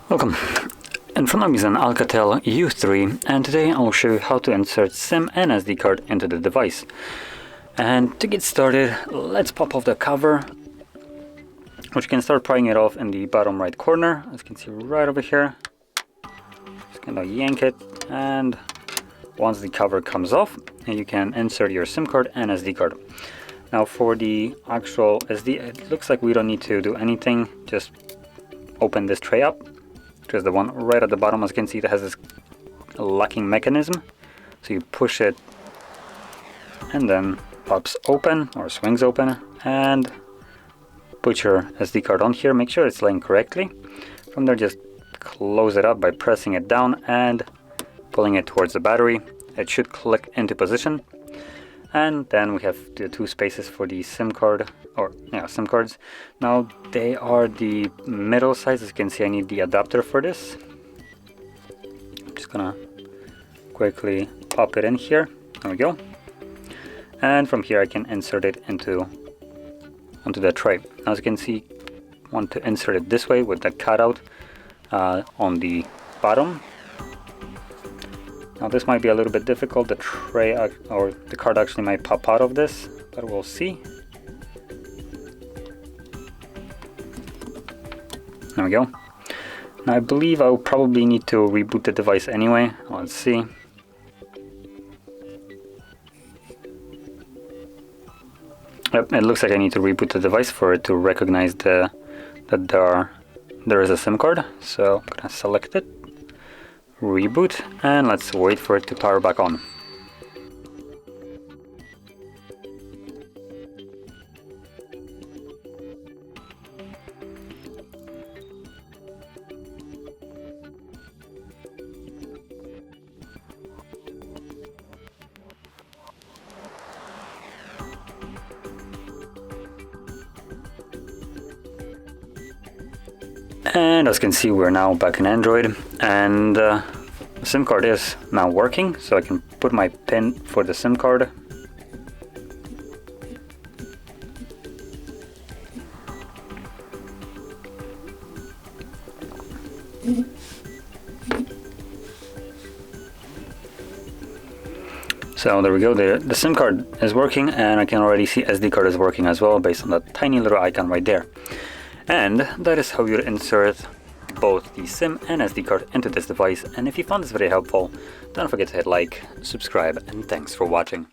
Welcome. In front of me is an ALCATEL U3, and today I will show you how to insert SIM and SD card into the device. And to get started, let's pop off the cover, which you can start prying it off in the bottom right corner, as you can see right over here. Just kind of yank it, and once the cover comes off, you can insert your SIM card and SD card. Now for the actual SD, it looks like we don't need to do anything, just open this tray up. There's the one right at the bottom. As you can see, it has this locking mechanism. So you push it and then pops open or swings open, and put your SD card on here. Make sure it's laying correctly. From there, just close it up by pressing it down and pulling it towards the battery. It should click into position. And then we have the two spaces for the SIM card, SIM cards. Now they are the middle size. As you can see, I need the adapter for this. I'm just gonna quickly pop it in here. There we go. And from here I can insert it onto the tray. As you can see, I want to insert it this way with the cutout on the bottom. Now this might be a little bit difficult. The tray or the card actually might pop out of this, but we'll see. There we go. Now I believe I'll probably need to reboot the device anyway. Let's see. Yep, it looks like I need to reboot the device for it to recognize that there is a SIM card. So I'm gonna select it. Reboot, and let's wait for it to power back on. And as you can see, we're now back in Android, and the SIM card is now working, so I can put my pin for the SIM card. So there we go, the SIM card is working, and I can already see SD card is working as well based on that tiny little icon right there. And that is how you insert both the SIM and SD card into this device. And if you found this very helpful, don't forget to hit like, subscribe, and thanks for watching.